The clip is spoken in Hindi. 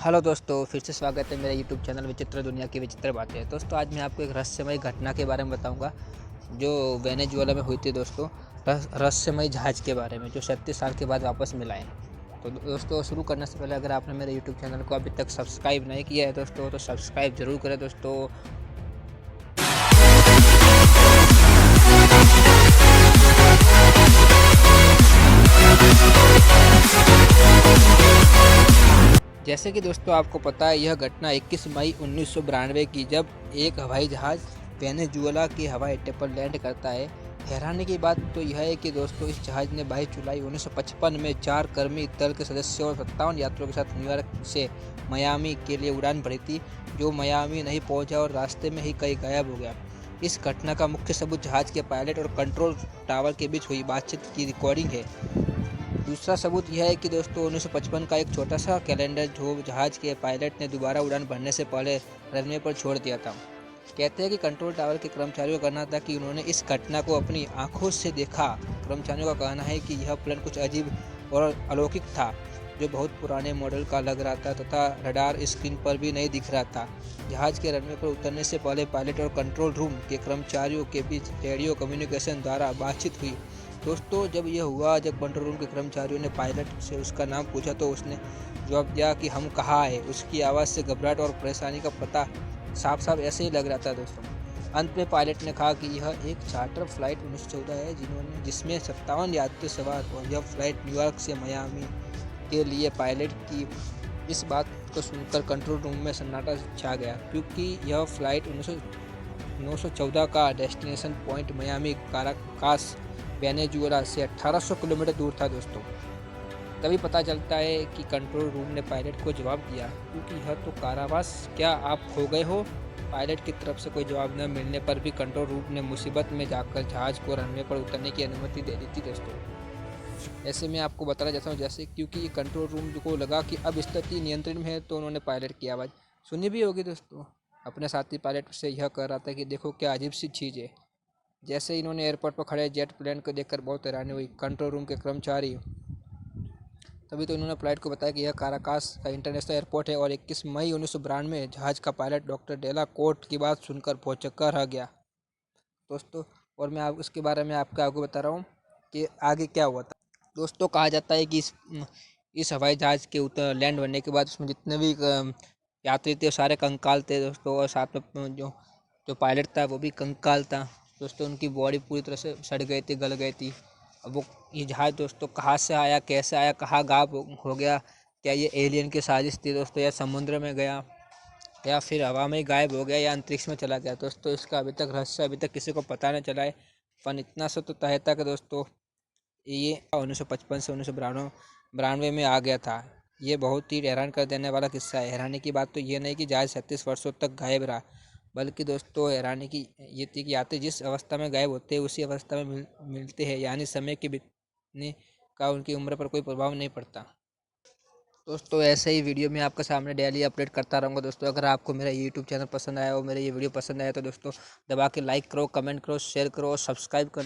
हेलो दोस्तों, फिर से स्वागत है मेरे यूट्यूब चैनल विचित्र दुनिया की विचित्र बातें। दोस्तों, आज मैं आपको एक रहस्यमय घटना के बारे में बताऊंगा जो वेनेजुएला में हुई थी। दोस्तों, रहस्यमय जहाज़ के बारे में जो 37 साल के बाद वापस मिला है। तो दोस्तों, शुरू करने से पहले अगर आपने मेरे यूट्यूब चैनल को अभी तक सब्सक्राइब नहीं किया है दोस्तों, तो सब्सक्राइब जरूर करें दोस्तों। जैसे कि दोस्तों आपको पता है, यह घटना 21 मई 1992 की, जब एक हवाई जहाज़ वेनेजुएला के हवाई अड्डे पर लैंड करता है। हैरानी की बात तो यह है कि दोस्तों इस जहाज़ ने 22 जुलाई 1955 में 4 कर्मी दल के सदस्यों और 57 यात्रियों के साथ न्यूयॉर्क से मियामी के लिए उड़ान भरी थी, जो मियामी नहीं पहुंचा और रास्ते में ही कहीं गायब हो गया। इस घटना का मुख्य सबूत जहाज़ के पायलट और कंट्रोल टावर के बीच हुई बातचीत की रिकॉर्डिंग है। दूसरा सबूत यह है कि दोस्तों 1955 का एक छोटा सा कैलेंडर जो जहाज़ के पायलट ने दोबारा उड़ान भरने से पहले रनवे पर छोड़ दिया था। कहते हैं कि कंट्रोल टावर के कर्मचारियों का कहना था कि उन्होंने इस घटना को अपनी आंखों से देखा। कर्मचारियों का कहना है कि यह प्लेन कुछ अजीब और अलौकिक था, जो बहुत पुराने मॉडल का लग रहा था तथा रडार स्क्रीन पर भी नहीं दिख रहा था। जहाज़ के रनवे पर उतरने से पहले पायलट और कंट्रोल रूम के कर्मचारियों के बीच रेडियो कम्युनिकेशन द्वारा बातचीत हुई। दोस्तों, जब यह हुआ, जब कंट्रोल रूम के कर्मचारियों ने पायलट से उसका नाम पूछा तो उसने जवाब दिया कि हम कहाँ हैं। उसकी आवाज़ से घबराहट और परेशानी का पता साफ साफ ऐसे ही लग रहा था। दोस्तों, अंत में पायलट ने कहा कि यह एक चार्टर फ्लाइट 1914 है जिसमें 57 यात्री सवार, और यह फ्लाइट न्यूयॉर्क से मियामी के लिए। पायलट की इस बात को सुनकर कंट्रोल रूम में सन्नाटा छा गया, क्योंकि यह फ्लाइट 1914 का destination point Miami Caracas Venezuela से 1800 किलोमीटर दूर था। दोस्तों, तभी पता चलता है कि कंट्रोल रूम ने पायलट को जवाब दिया, क्योंकि यह तो कारावास, क्या आप खो गए हो। पायलट की तरफ से कोई जवाब न मिलने पर भी कंट्रोल रूम ने मुसीबत में जाकर जहाज़ को रनवे पर उतरने की अनुमति दे दी थी। दोस्तों, ऐसे में आपको बताना चाहता हूँ, जैसे क्योंकि कंट्रोल रूम को लगा कि अब स्थिति नियंत्रण में है, तो उन्होंने पायलट की आवाज़ सुनी भी होगी। दोस्तों, अपने साथी पायलट से यह कह रहा था कि देखो क्या अजीब सी चीज़ है। जैसे इन्होंने एयरपोर्ट पर खड़े जेट प्लेन को देखकर बहुत हैरानी हुई। कंट्रोल रूम के कर्मचारी तभी तो इन्होंने फ्लाइट को बताया कि यह काराकास का इंटरनेशनल एयरपोर्ट है, और 21 मई 1992 में जहाज़ का पायलट डॉक्टर डेला कोर्ट की बात सुनकर भौचक्का रह गया। दोस्तों, और मैं आप उसके बारे में आपको आगे बता रहा हूँ कि आगे क्या हुआ था। दोस्तों, कहा जाता है कि इस हवाई जहाज़ के लैंड होने के बाद उसमें जितने भी यात्री थे वो सारे कंकाल थे। दोस्तों, और साथ में जो जो पायलट था वो भी कंकाल था। दोस्तों, उनकी बॉडी पूरी तरह से सड़ गई थी, गल गई थी। अब वो ये जहाज़ दोस्तों कहाँ से आया, कैसे आया, कहाँ गायब हो गया, क्या ये एलियन की साजिश थी दोस्तों, या समुद्र में गया, या फिर हवा में गायब हो गया, या अंतरिक्ष में चला गया। दोस्तों, इसका अभी तक रहस्य अभी तक किसी को पता नहीं चला है। पर इतना सा तो तय था कि दोस्तों ये 1955 से 1992 में आ गया था। ये बहुत ही हैरान कर देने वाला किस्सा है। हैरानी की बात तो ये नहीं कि जहाज़ 36 वर्षों तक गायब रहा, बल्कि दोस्तों हैरानी की ये थी कि यात्री जिस अवस्था में गायब होते हैं उसी अवस्था में मिलते हैं, यानी समय के बीतने का उनकी उम्र पर कोई प्रभाव नहीं पड़ता। दोस्तों, ऐसे ही वीडियो मैं आपके सामने डेली अपडेट करता रहूँगा। दोस्तों, अगर आपको मेरा यूट्यूब चैनल पसंद आया और मेरे ये वीडियो पसंद आया तो दोस्तों दबा के लाइक करो, कमेंट करो, शेयर करो और सब्सक्राइब करो।